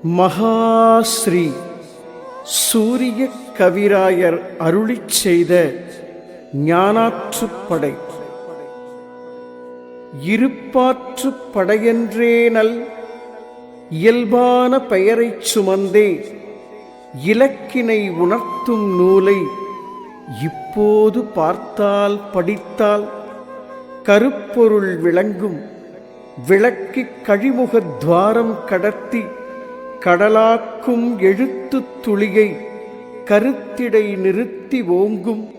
மகாஸ்ரீ சூரிய கவிராயர் அருளிச் செய்த ஞானாற்றுப்படை. இருப்பாற்றுப் படையென்றேனல் இயல்பான பெயரைச் சுமந்தே இலக்கினை உணர்த்தும் நூலை இப்போது பார்த்தால் படித்தால் கருப்பொருள் விளங்கும். விளக்கிக் கழிமுகத் துவாரம் கடத்தி கடலாக்கும் எழுத்துத் துளியை கருத்திடை நிறுத்தி ஓங்கும்.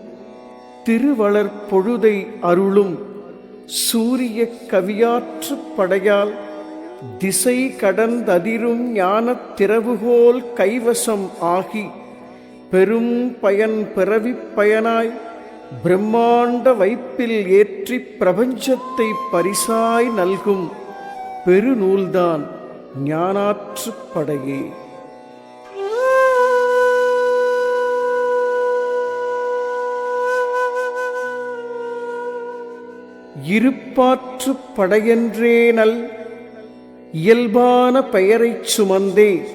திருவளர் பொழுதை அருளும் சூரிய கவியாற்றுப் படையால் திசை கடந்ததிரும் ஞானத் திறவுகோல் கைவசம் ஆகி பெரும் பயன் பிறவிப் பயனாய் பிரம்மாண்ட வைப்பில் ஏற்றிப் பிரபஞ்சத்தை பரிசாய் நல்கும் பெருநூல்தான் ஞானாற்றுப்படையே. இருப்பாற்றுப் படையென்றேனல் இயல்பான பெயரைச் சுமந்தே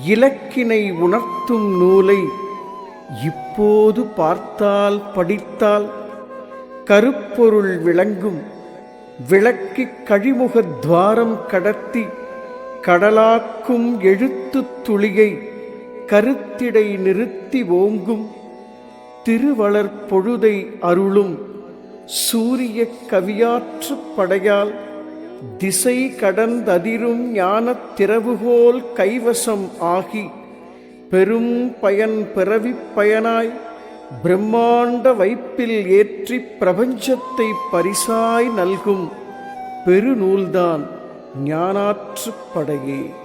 இலக்கினை உணர்த்தும் நூலை இப்போது பார்த்தால் படித்தால் கருப்பொருள் விளங்கும். விளக்கிக் கழிமுகத் துவாரம் கடத்தி கடலாக்கும் எழுத்துத் துளியை கருத்திடை நிறுத்தி ஓங்கும். திருவளர் பொழுதை அருளும் சூரிய கவியாற்றுப் படையால் திசை கடந்ததிரும் ஞானத் திறவுகோல் கைவசம் ஆகி பெரும் பயன் பிறவிப் பயனாய் பிரம்மாண்ட வைப்பில் ஏற்றிப் பிரபஞ்சத்தை பரிசாய் நல்கும் பெருநூல்தான் ஞானாற்றுப்படையே.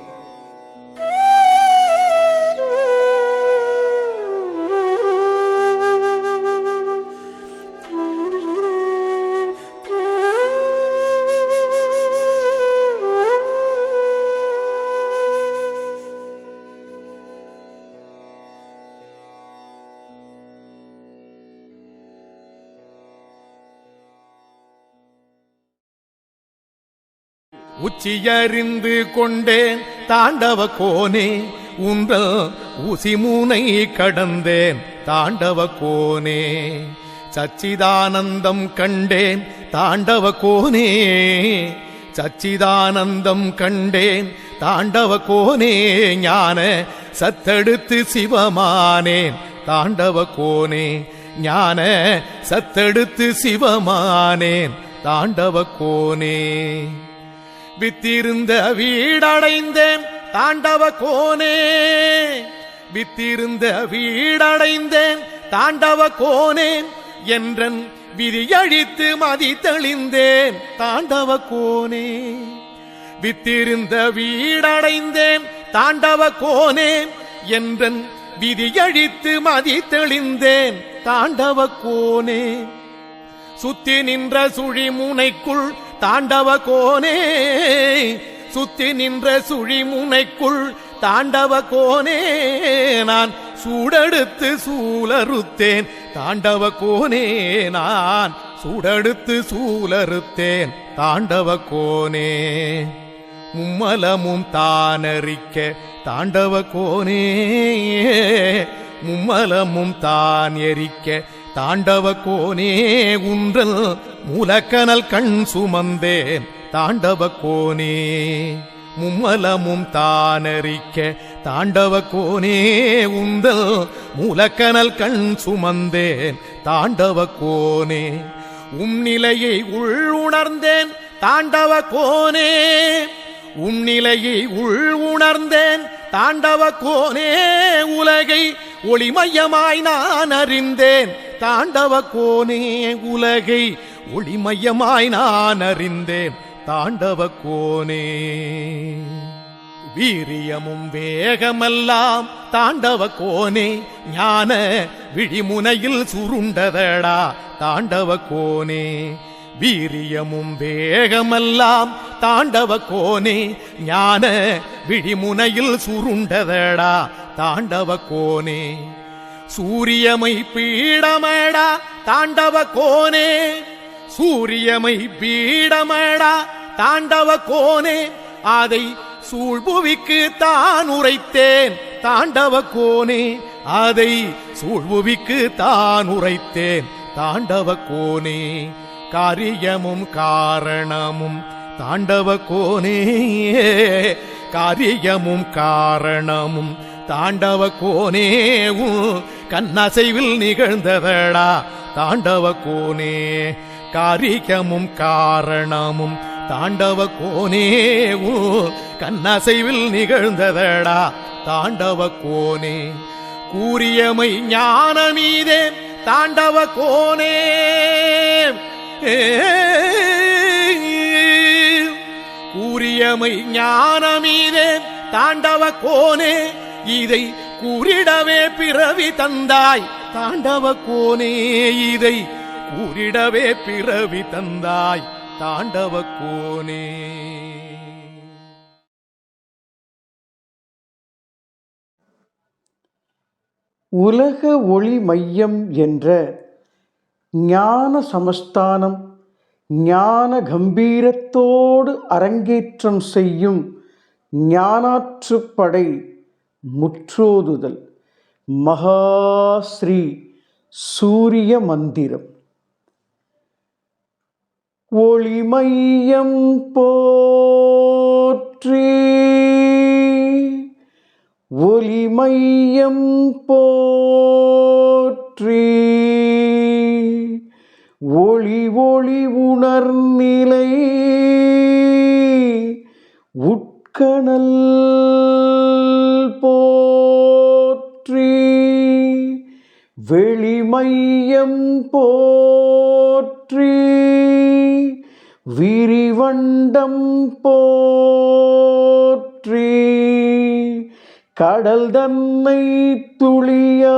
உச்சியறிந்து கொண்டேன் தாண்டவ கோனே, உங்கள் ஊசிமூனை கடந்தேன் தாண்டவ கோனே. சச்சிதானந்தம் கண்டேன் தாண்டவ கோனே, சச்சிதானந்தம் கண்டேன் தாண்டவ கோனே. ஞான சத்தெடுத்து சிவமானேன் தாண்டவ கோனே, ஞான சத்தெடுத்து சிவமானேன் தாண்டவ கோனே. வித்திருந்த வீடடைந்தேன் தாண்டவ கோனே, வித்திருந்த வீடடைந்தேன் தாண்டவ கோனே. என்றன் விதியழித்து மதி தெளிந்தேன் தாண்டவ கோனே. வித்திருந்த வீடடைந்தேன் தாண்டவ கோனே, என்றன் விதியழித்து மதி தெளிந்தேன் தாண்டவ கோனே. சுத்தி நின்ற சுழிமுனைக்குள் தாண்டவ கோனே, சுத்தி நின்ற சுழிமுனைக்குள் தாண்டவ கோனே. நான் சூடெடுத்து சூலறுத்தேன் தாண்டவ கோனே, நான் சூடெடுத்து சூலறுத்தேன் தாண்டவ கோனே. மும்மலமும் தானறிக்க தாண்டவ கோனே, மும்மலமும் தான் எரிக்க தாண்டவ கோனே. உன்றல் மூலக்கனல் கண் சுமந்தேன் தாண்டவ கோனே. மும்மலமும் தானறிக்க தாண்டவ கோனே, உந்தல் மூலக்கனல் கண் சுமந்தேன் தாண்டவ கோனே. நிலையை உள் உணர்ந்தேன் தாண்டவ கோனே, நிலையை உள் உணர்ந்தேன் தாண்டவ கோனே. உலகை ஒளிமயமாய் நான் அறிந்தேன் தாண்டவ கோனே, உலகை ஒளிமயமாய் நான் அறிந்தேன் தாண்டவ கோனே. வீரியமும் வேகமெல்லாம் தாண்டவ கோனே, ஞான விழிமுனையில் சுருண்டதடா தாண்டவ கோனே. வீரியமும் வேகமெல்லாம் தாண்டவ கோனே, ஞான விழிமுனையில் சுருண்டதடா தாண்டவ கோனே. சூரியமை பீடமடா தாண்டவ கோனே, சூரியமை பீடமடா தாண்டவ கோனே. அதை சூழ்புவிக்கு தான் உரைத்தேன் தாண்டவ கோனே, அதை சூழ்புவிக்கு தான் உரைத்தேன் தாண்டவ கோனே. காரியமும் காரணமும் தாண்டவ கோனே, காரியமும் காரணமும் தாண்டவ கோனே, கண்ணசைவில் நிகழ்ந்ததடா தாண்டவ கோனே. காரியமும் காரணமும் தாண்டவ கோனே, கண்ணசைவில் நிகழ்ந்ததடா தாண்டவ கோனே. கூறியமை ஞானமீதே தாண்டவ கோனே, கூறியமை ஞானமீதே தாண்டவ கோனே, இதை கூறிடவே பிறவி தந்தாய் தாண்டவ கோனே, இதை கூறிடவே பிறவி தந்தாய் தாண்டவ கோனே. உலக ஒளி மையம் என்ற ஞான சமஸ்தானம் ஞான கம்பீரத்தோடு அரங்கேற்றம் செய்யும் ஞானாற்றுப்படை முற்றோதுதல் மகாஸ்ரீ சூரிய மந்திரம். ஒளிமையம் போற்றி, ஒளிமையம் போற்றி, ஒளி ஒளி உணர்நிலை உட்கணல் போற்றி, வெளிமையம் போற்றி, விரிவண்டம் போற்றி, கடல் தன்னை துளியாக்கி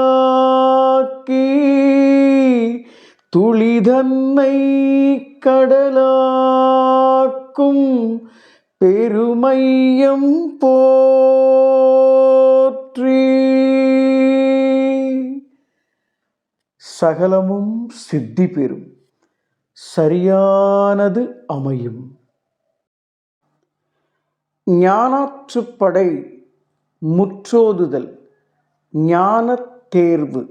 துளிதன்னை கடலாக்கும் பெருமையம் போற்றி. சகலமும் சித்தி பெறும், சரியானது அமையும். ஞானாற்றுப்படை முற்றோதுதல் ஞானத் தேர்வு.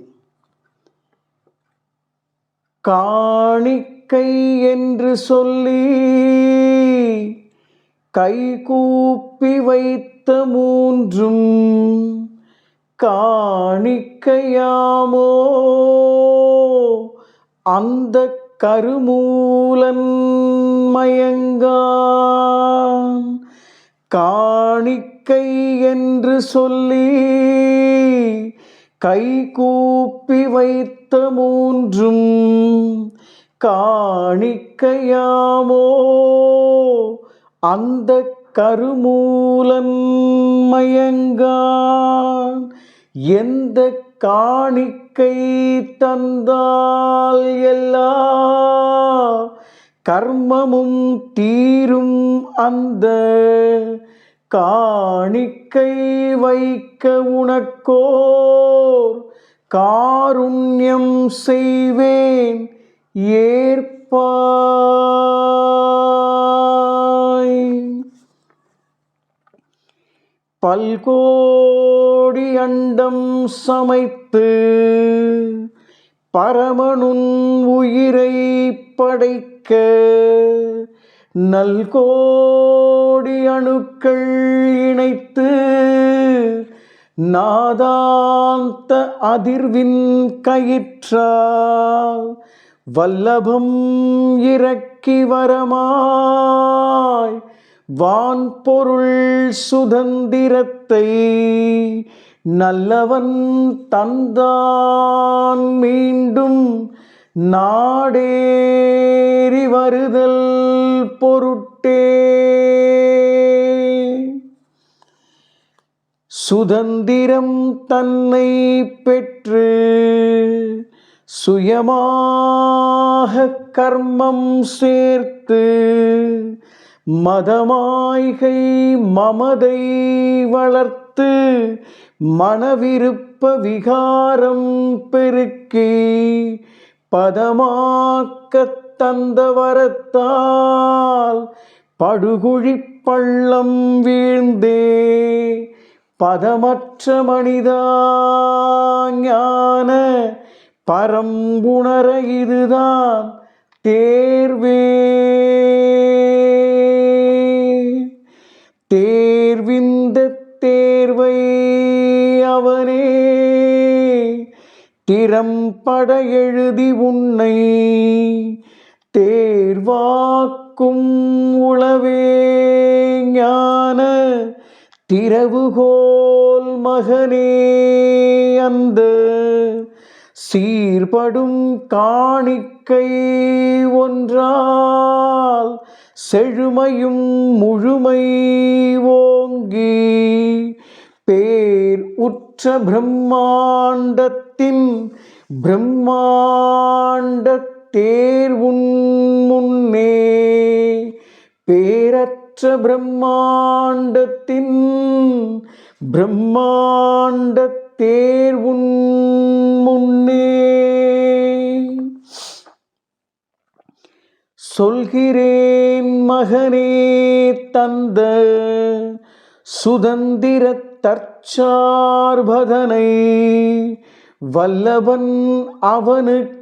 காணிக்கை என்று சொல்லி கைகூப்பி வைத்த மூன்றும் காணிக்கையாமோ அந்த கருமூலன் மயங்கான். காணிக்கை என்று சொல்லி கைகூப்பி வைத்த மூன்றும் காணிக்கையாமோ அந்த கருமூலன் மயங்கான். எந்த காணிக்கை தந்தால் எல்லா கர்மமும் தீரும், அந்த காணிக்கை வைக்க உனக்கோர் காருண்யம் செய்வேன் ஏற்பாய். பல்கோடி அண்டம் சமைத்து பரமனுன் உயிரை படைக்க நல்கோடி அணுக்கள் இணைத்து நாதாந்த அதிர்வின் கயிற்றால் வல்லபம் இறக்கி வரமாய் வான்பொருள் சுதந்திரத்தை நல்லவன் தந்தான் மீண்டும் நாடேறி வருதல் பொருட்டே. சுதந்திரம் தன்னை பெற்று சுயமாக கர்மம் சேர்த்து மதமாய்கை மமதை வளர்த்து மனவிருப்ப விகாரம் பெருக்கி பதமாக்கத் தந்த வரத்தால் படுகுழிப் பள்ளம் வீழ்ந்தே பதமற்ற மனிதா ஞான பரம்புணர இதுதான் தேர்வே. தேர்விந்த தேர்வை அவனே திறம்பட எழுதி உன்னை தேர்வாக்கும் உளவே ஞான திறவுகோல் மகனே. அந்த சீர்படும் காணிக்கை ஒன்றால் செழுமையும் முழுமை ஓங்கி பேர் உற்ற பிரம்மாண்டத்தின் பிரம்மாண்ட தேர்வுன் முன்னே பேரற்ற பிரம்மாண்டத்தின் பிரம்மாண்ட தேர்வுன் முன்னே சொல்கிறேன் மகனே தந்த சுதந்திர தற்சார்பதனை வல்லவன் அவனுக்கீந்தால்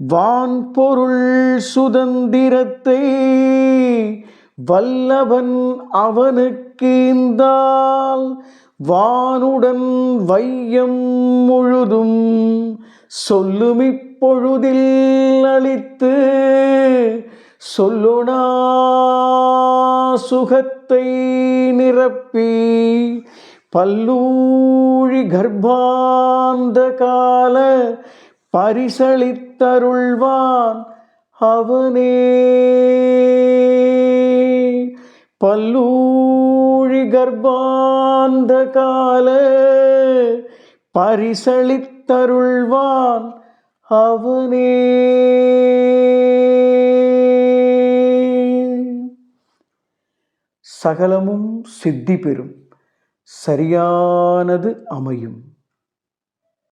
வான்பொருள் சுதந்திரத்தை வல்லவன் அவனுக்கீந்தால் வானுடன் வையம் முழுதும் சொல்லுமிப்பொழுதில் அளித்து சொல்லொணா சுகத்தை நிரப்பி பல்லூழி கர்ப்பாந்த கால பரிசளித்தருள்வான் அவனே. பல்லூழி கர்ப்பாந்த கால பரிசளித்தருள்வான் அவனே. சகலமும் சித்தி பெறும், சரியானது அமையும்.